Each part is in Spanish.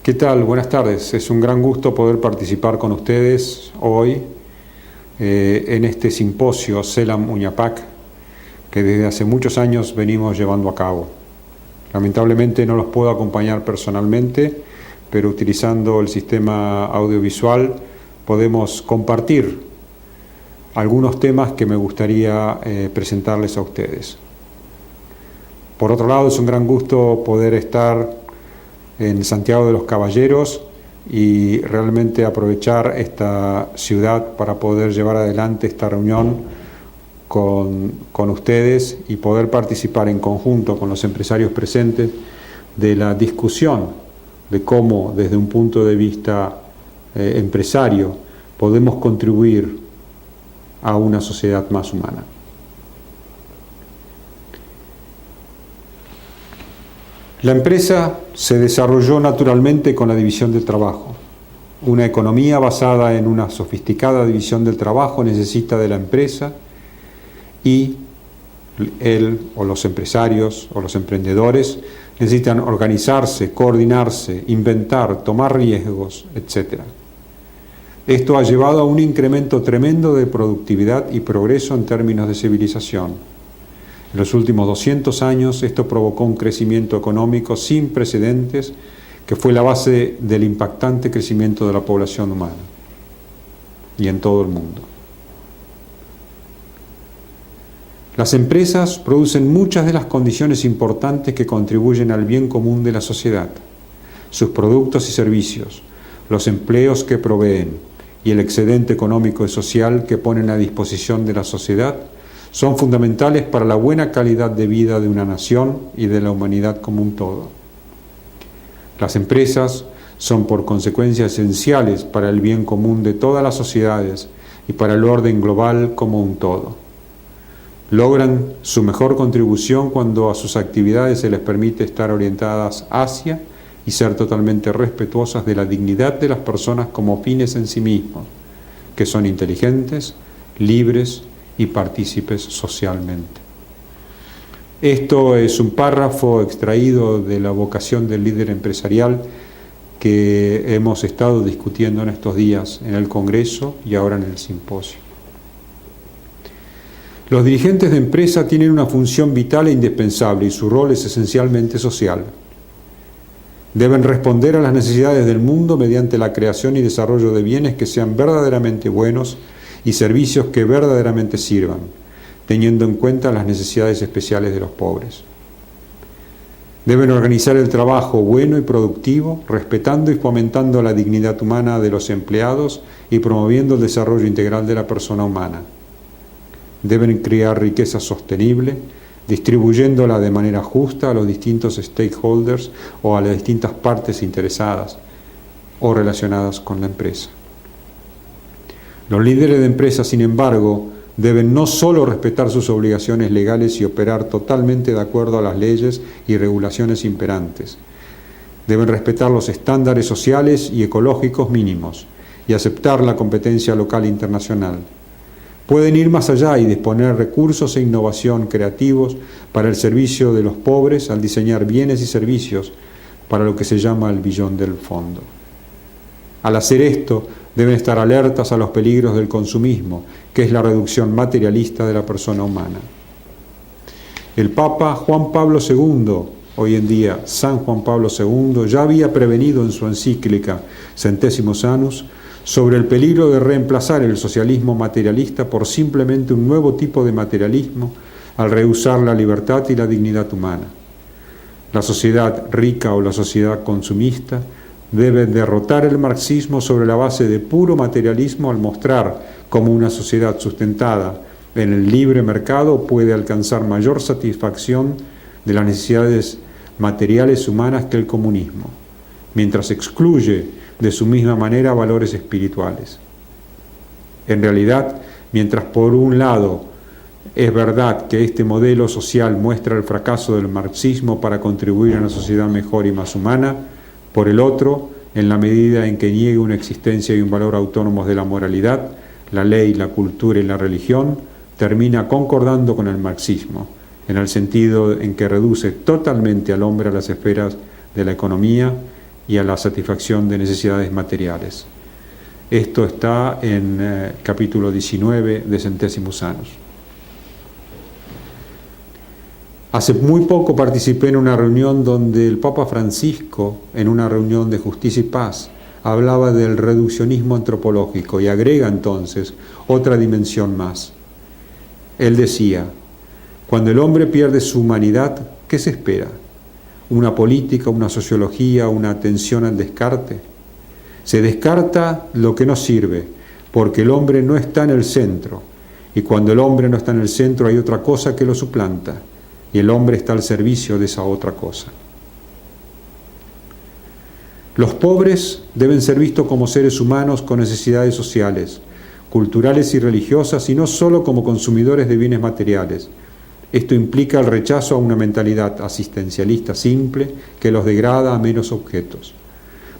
¿Qué tal? Buenas tardes. Es un gran gusto poder participar con ustedes hoy en este simposio Selam Uñapac que desde hace muchos años venimos llevando a cabo. Lamentablemente no los puedo acompañar personalmente, pero utilizando el sistema audiovisual podemos compartir algunos temas que me gustaría presentarles a ustedes. Por otro lado, es un gran gusto poder estar en Santiago de los Caballeros y realmente aprovechar esta ciudad para poder llevar adelante esta reunión con ustedes y poder participar en conjunto con los empresarios presentes de la discusión de cómo desde un punto de vista empresario podemos contribuir a una sociedad más humana. La empresa se desarrolló naturalmente con la división del trabajo. Una economía basada en una sofisticada división del trabajo necesita de la empresa y él o los empresarios o los emprendedores necesitan organizarse, coordinarse, inventar, tomar riesgos, etc. Esto ha llevado a un incremento tremendo de productividad y progreso en términos de civilización. En los últimos 200 años esto provocó un crecimiento económico sin precedentes que fue la base del impactante crecimiento de la población humana y en todo el mundo. Las empresas producen muchas de las condiciones importantes que contribuyen al bien común de la sociedad. Sus productos y servicios, los empleos que proveen y el excedente económico y social que ponen a disposición de la sociedad son fundamentales para la buena calidad de vida de una nación y de la humanidad como un todo. Las empresas son por consecuencia esenciales para el bien común de todas las sociedades y para el orden global como un todo. Logran su mejor contribución cuando a sus actividades se les permite estar orientadas hacia y ser totalmente respetuosas de la dignidad de las personas como fines en sí mismos, que son inteligentes, libres y partícipes socialmente. Esto es un párrafo extraído de la vocación del líder empresarial que hemos estado discutiendo en estos días en el Congreso y ahora en el simposio. Los dirigentes de empresa tienen una función vital e indispensable y su rol es esencialmente social. Deben responder a las necesidades del mundo mediante la creación y desarrollo de bienes que sean verdaderamente buenos y servicios que verdaderamente sirvan, teniendo en cuenta las necesidades especiales de los pobres. Deben organizar el trabajo bueno y productivo, respetando y fomentando la dignidad humana de los empleados y promoviendo el desarrollo integral de la persona humana. Deben crear riqueza sostenible, distribuyéndola de manera justa a los distintos stakeholders o a las distintas partes interesadas o relacionadas con la empresa. Los líderes de empresas, sin embargo, deben no solo respetar sus obligaciones legales y operar totalmente de acuerdo a las leyes y regulaciones imperantes. Deben respetar los estándares sociales y ecológicos mínimos y aceptar la competencia local e internacional. Pueden ir más allá y disponer recursos e innovación creativos para el servicio de los pobres al diseñar bienes y servicios para lo que se llama el billón del fondo. Al hacer esto, deben estar alertas a los peligros del consumismo, que es la reducción materialista de la persona humana. El Papa Juan Pablo II, hoy en día San Juan Pablo II, ya había prevenido en su encíclica Centésimos Annus sobre el peligro de reemplazar el socialismo materialista por simplemente un nuevo tipo de materialismo al rehusar la libertad y la dignidad humana. La sociedad rica o la sociedad consumista debe derrotar el marxismo sobre la base de puro materialismo al mostrar cómo una sociedad sustentada en el libre mercado puede alcanzar mayor satisfacción de las necesidades materiales humanas que el comunismo, mientras excluye de su misma manera valores espirituales. En realidad, mientras por un lado es verdad que este modelo social muestra el fracaso del marxismo para contribuir a una sociedad mejor y más humana, por el otro, en la medida en que niegue una existencia y un valor autónomos de la moralidad, la ley, la cultura y la religión, termina concordando con el marxismo, en el sentido en que reduce totalmente al hombre a las esferas de la economía y a la satisfacción de necesidades materiales. Esto está en capítulo 19 de Centésimos Annus. Hace muy poco participé en una reunión donde el Papa Francisco, en una reunión de justicia y paz, hablaba del reduccionismo antropológico y agrega entonces otra dimensión más. Él decía, cuando el hombre pierde su humanidad, ¿qué se espera? ¿Una política, una sociología, una atención al descarte? Se descarta lo que no sirve, porque el hombre no está en el centro, y cuando el hombre no está en el centro hay otra cosa que lo suplanta, y el hombre está al servicio de esa otra cosa. Los pobres deben ser vistos como seres humanos con necesidades sociales, culturales y religiosas, y no solo como consumidores de bienes materiales. Esto implica el rechazo a una mentalidad asistencialista simple que los degrada a meros objetos.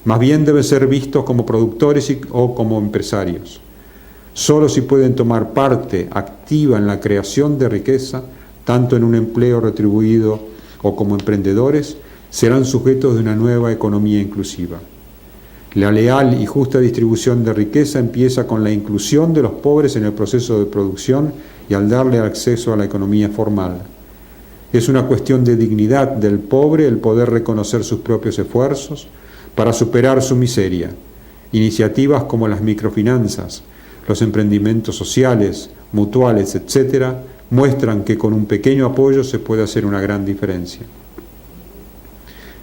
Más bien deben ser vistos como productores o como empresarios. Solo si pueden tomar parte activa en la creación de riqueza, tanto en un empleo retribuido o como emprendedores, serán sujetos de una nueva economía inclusiva. La leal y justa distribución de riqueza empieza con la inclusión de los pobres en el proceso de producción y al darle acceso a la economía formal. Es una cuestión de dignidad del pobre el poder reconocer sus propios esfuerzos para superar su miseria. Iniciativas como las microfinanzas, los emprendimientos sociales, mutuales, etc., muestran que con un pequeño apoyo se puede hacer una gran diferencia.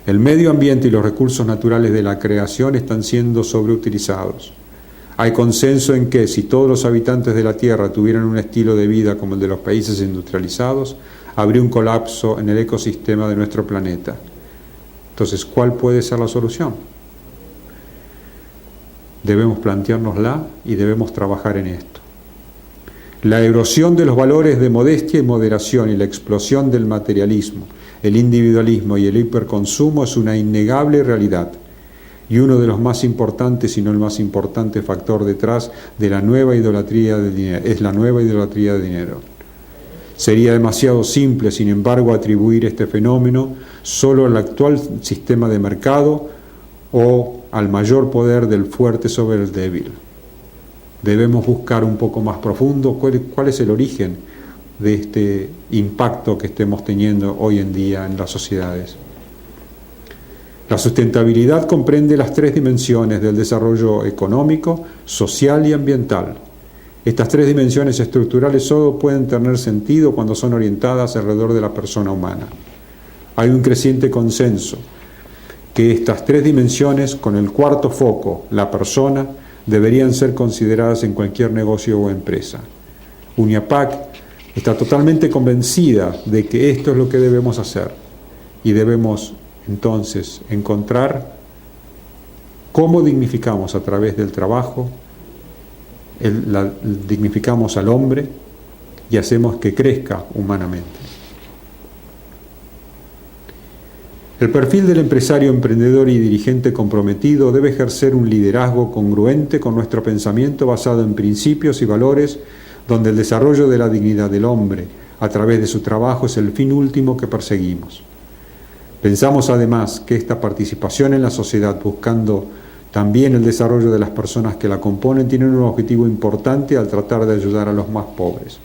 El medio ambiente y los recursos naturales de la creación están siendo sobreutilizados. Hay consenso en que si todos los habitantes de la Tierra tuvieran un estilo de vida como el de los países industrializados, habría un colapso en el ecosistema de nuestro planeta. Entonces, ¿cuál puede ser la solución? Debemos planteárnosla y debemos trabajar en esto. La erosión de los valores de modestia y moderación y la explosión del materialismo, el individualismo y el hiperconsumo es una innegable realidad y uno de los más importantes, si no el más importante factor detrás de la nueva idolatría del dinero, es la nueva idolatría del dinero. Sería demasiado simple, sin embargo, atribuir este fenómeno solo al actual sistema de mercado o al mayor poder del fuerte sobre el débil. Debemos buscar un poco más profundo cuál es el origen de este impacto que estemos teniendo hoy en día en las sociedades. La sustentabilidad comprende las tres dimensiones del desarrollo económico, social y ambiental. Estas tres dimensiones estructurales solo pueden tener sentido cuando son orientadas alrededor de la persona humana. Hay un creciente consenso que estas tres dimensiones, con el cuarto foco, la persona, deberían ser consideradas en cualquier negocio o empresa. UNIAPAC está totalmente convencida de que esto es lo que debemos hacer y debemos entonces encontrar cómo dignificamos a través del trabajo, dignificamos al hombre y hacemos que crezca humanamente. El perfil del empresario, emprendedor y dirigente comprometido debe ejercer un liderazgo congruente con nuestro pensamiento basado en principios y valores, donde el desarrollo de la dignidad del hombre a través de su trabajo es el fin último que perseguimos. Pensamos además que esta participación en la sociedad, buscando también el desarrollo de las personas que la componen, tiene un objetivo importante al tratar de ayudar a los más pobres.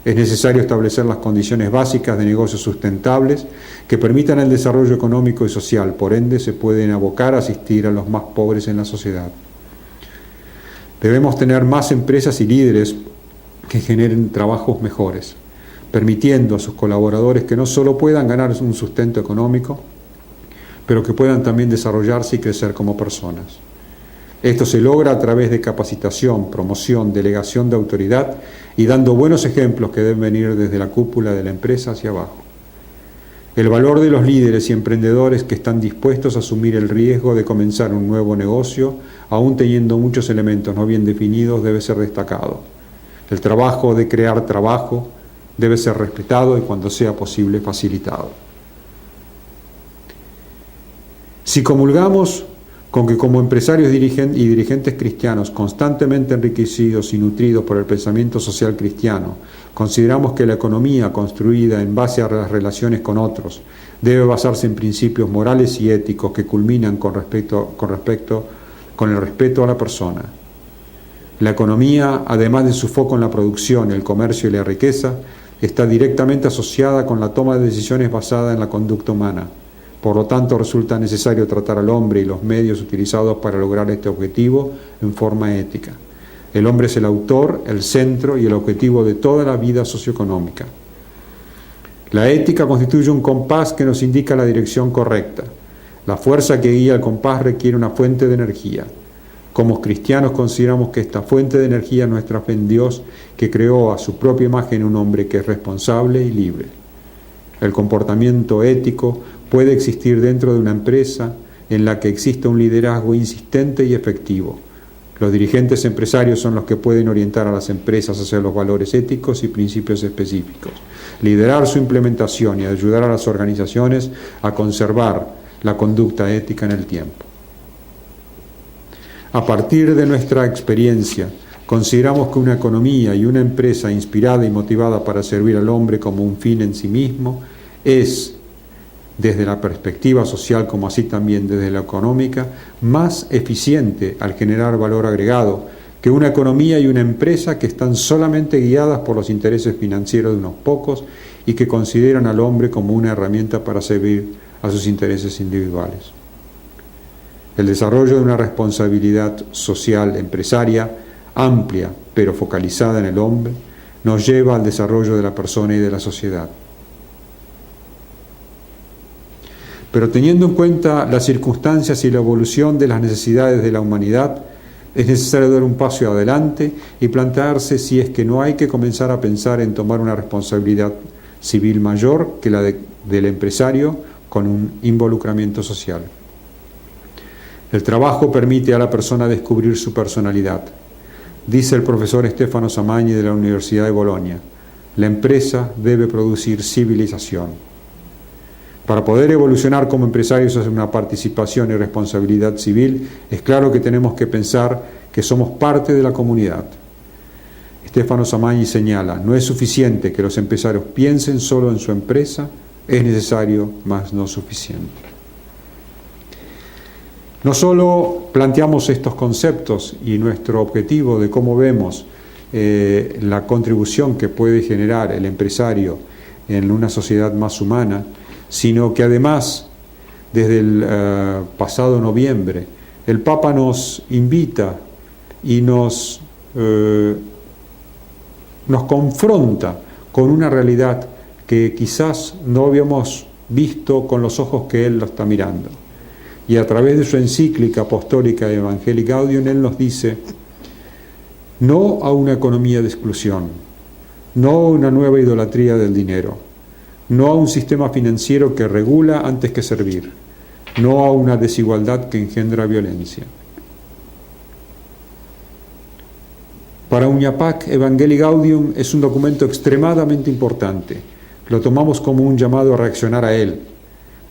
Es necesario establecer las condiciones básicas de negocios sustentables que permitan el desarrollo económico y social, por ende se pueden abocar a asistir a los más pobres en la sociedad. Debemos tener más empresas y líderes que generen trabajos mejores, permitiendo a sus colaboradores que no solo puedan ganar un sustento económico, pero que puedan también desarrollarse y crecer como personas. Esto se logra a través de capacitación, promoción, delegación de autoridad y dando buenos ejemplos que deben venir desde la cúpula de la empresa hacia abajo. El valor de los líderes y emprendedores que están dispuestos a asumir el riesgo de comenzar un nuevo negocio, aún teniendo muchos elementos no bien definidos, debe ser destacado. El trabajo de crear trabajo debe ser respetado y, cuando sea posible, facilitado. Si comulgamos con que como empresarios y dirigentes cristianos constantemente enriquecidos y nutridos por el pensamiento social cristiano, consideramos que la economía construida en base a las relaciones con otros debe basarse en principios morales y éticos que culminan con el respeto a la persona. La economía, además de su foco en la producción, el comercio y la riqueza, está directamente asociada con la toma de decisiones basada en la conducta humana. Por lo tanto, resulta necesario tratar al hombre y los medios utilizados para lograr este objetivo en forma ética. El hombre es el autor, el centro y el objetivo de toda la vida socioeconómica. La ética constituye un compás que nos indica la dirección correcta. La fuerza que guía el compás requiere una fuente de energía. Como cristianos consideramos que esta fuente de energía es nuestra fe en Dios, que creó a su propia imagen un hombre que es responsable y libre. El comportamiento ético puede existir dentro de una empresa en la que exista un liderazgo insistente y efectivo. Los dirigentes empresarios son los que pueden orientar a las empresas hacia los valores éticos y principios específicos, liderar su implementación y ayudar a las organizaciones a conservar la conducta ética en el tiempo. A partir de nuestra experiencia, consideramos que una economía y una empresa inspirada y motivada para servir al hombre como un fin en sí mismo es, desde la perspectiva social como así también desde la económica, más eficiente al generar valor agregado que una economía y una empresa que están solamente guiadas por los intereses financieros de unos pocos y que consideran al hombre como una herramienta para servir a sus intereses individuales. El desarrollo de una responsabilidad social empresaria amplia pero focalizada en el hombre nos lleva al desarrollo de la persona y de la sociedad. Pero teniendo en cuenta las circunstancias y la evolución de las necesidades de la humanidad, es necesario dar un paso adelante y plantearse si es que no hay que comenzar a pensar en tomar una responsabilidad civil mayor que la del empresario con un involucramiento social. El trabajo permite a la persona descubrir su personalidad. Dice el profesor Stefano Samagni de la Universidad de Bolonia, la empresa debe producir civilización. Para poder evolucionar como empresarios hacia una participación y responsabilidad civil, es claro que tenemos que pensar que somos parte de la comunidad. Stefano Samagni señala, no es suficiente que los empresarios piensen solo en su empresa, es necesario, mas no suficiente. No solo planteamos estos conceptos y nuestro objetivo de cómo vemos la contribución que puede generar el empresario en una sociedad más humana, sino que además, desde el pasado noviembre, el Papa nos invita y nos confronta con una realidad que quizás no habíamos visto con los ojos que él lo está mirando. Y a través de su encíclica apostólica Evangelii Gaudium, él nos dice, no a una economía de exclusión, no a una nueva idolatría del dinero, no a un sistema financiero que regula antes que servir, no a una desigualdad que engendra violencia. Para Uñapac, Evangelii Gaudium es un documento extremadamente importante. Lo tomamos como un llamado a reaccionar a él,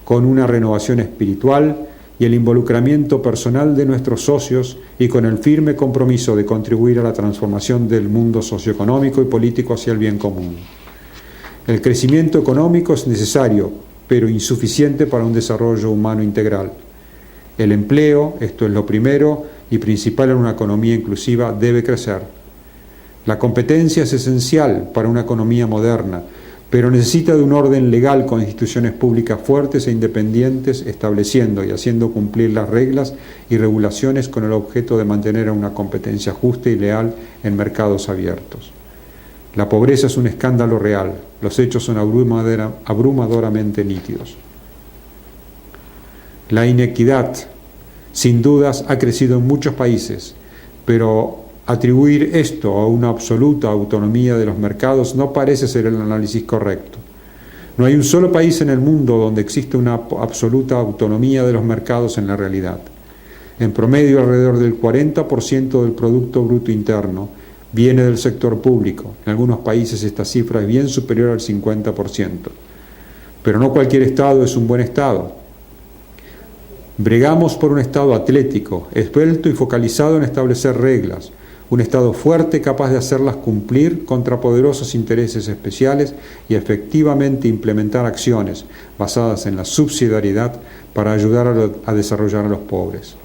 con una renovación espiritual y el involucramiento personal de nuestros socios y con el firme compromiso de contribuir a la transformación del mundo socioeconómico y político hacia el bien común. El crecimiento económico es necesario, pero insuficiente para un desarrollo humano integral. El empleo, esto es lo primero y principal en una economía inclusiva, debe crecer. La competencia es esencial para una economía moderna, pero necesita de un orden legal con instituciones públicas fuertes e independientes, estableciendo y haciendo cumplir las reglas y regulaciones con el objeto de mantener una competencia justa y leal en mercados abiertos. La pobreza es un escándalo real, los hechos son abrumadoramente nítidos. La inequidad, sin dudas, ha crecido en muchos países, pero atribuir esto a una absoluta autonomía de los mercados no parece ser el análisis correcto. No hay un solo país en el mundo donde existe una absoluta autonomía de los mercados en la realidad. En promedio, alrededor del 40% del Producto Bruto Interno viene del sector público. En algunos países esta cifra es bien superior al 50%. Pero no cualquier Estado es un buen Estado. Bregamos por un Estado atlético, esbelto y focalizado en establecer reglas, un Estado fuerte capaz de hacerlas cumplir contra poderosos intereses especiales y efectivamente implementar acciones basadas en la subsidiariedad para ayudar a desarrollar a los pobres.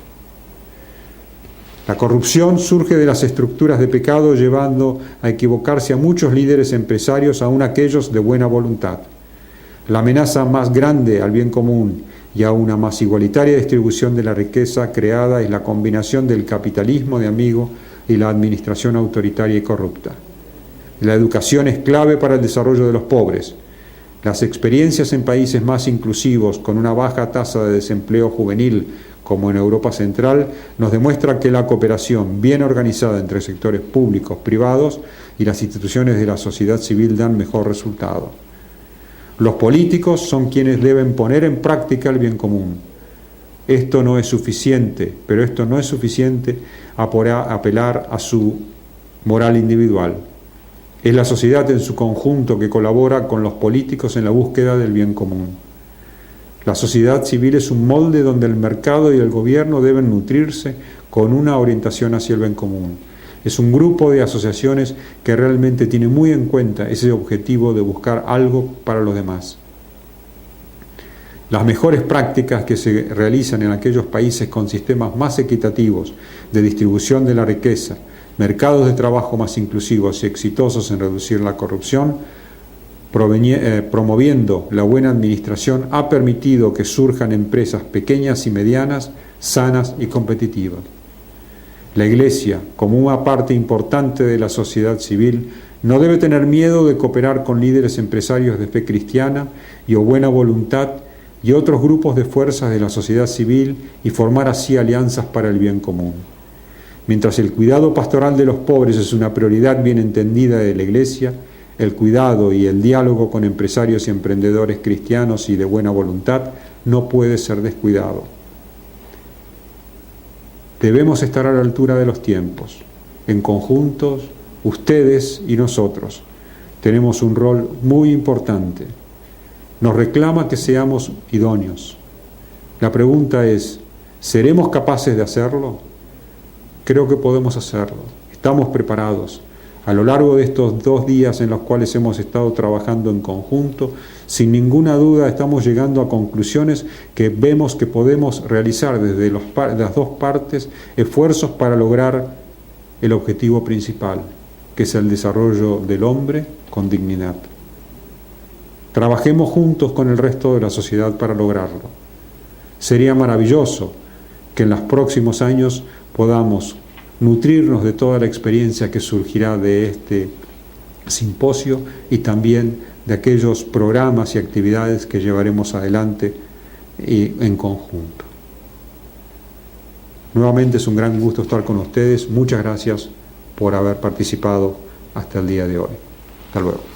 La corrupción surge de las estructuras de pecado, llevando a equivocarse a muchos líderes empresarios, aun aquellos de buena voluntad. La amenaza más grande al bien común y a una más igualitaria distribución de la riqueza creada es la combinación del capitalismo de amigo y la administración autoritaria y corrupta. La educación es clave para el desarrollo de los pobres. Las experiencias en países más inclusivos, con una baja tasa de desempleo juvenil, como en Europa Central, nos demuestra que la cooperación bien organizada entre sectores públicos, privados y las instituciones de la sociedad civil dan mejor resultado. Los políticos son quienes deben poner en práctica el bien común. Esto no es suficiente, pero esto no es suficiente a apelar a su moral individual. Es la sociedad en su conjunto que colabora con los políticos en la búsqueda del bien común. La sociedad civil es un molde donde el mercado y el gobierno deben nutrirse con una orientación hacia el bien común. Es un grupo de asociaciones que realmente tiene muy en cuenta ese objetivo de buscar algo para los demás. Las mejores prácticas que se realizan en aquellos países con sistemas más equitativos de distribución de la riqueza, mercados de trabajo más inclusivos y exitosos en reducir la corrupción, promoviendo la buena administración, ha permitido que surjan empresas pequeñas y medianas, sanas y competitivas. La Iglesia, como una parte importante de la sociedad civil, no debe tener miedo de cooperar con líderes empresarios de fe cristiana y o buena voluntad y otros grupos de fuerzas de la sociedad civil y formar así alianzas para el bien común. Mientras el cuidado pastoral de los pobres es una prioridad bien entendida de la Iglesia, el cuidado y el diálogo con empresarios y emprendedores cristianos y de buena voluntad no puede ser descuidado. Debemos estar a la altura de los tiempos. En conjuntos, ustedes y nosotros tenemos un rol muy importante. Nos reclama que seamos idóneos. La pregunta es, ¿seremos capaces de hacerlo? Creo que podemos hacerlo. Estamos preparados. A lo largo de estos 2 días en los cuales hemos estado trabajando en conjunto, sin ninguna duda estamos llegando a conclusiones que vemos que podemos realizar desde las dos partes esfuerzos para lograr el objetivo principal, que es el desarrollo del hombre con dignidad. Trabajemos juntos con el resto de la sociedad para lograrlo. Sería maravilloso que en los próximos años podamos nutrirnos de toda la experiencia que surgirá de este simposio y también de aquellos programas y actividades que llevaremos adelante en conjunto. Nuevamente es un gran gusto estar con ustedes. Muchas gracias por haber participado hasta el día de hoy. Hasta luego.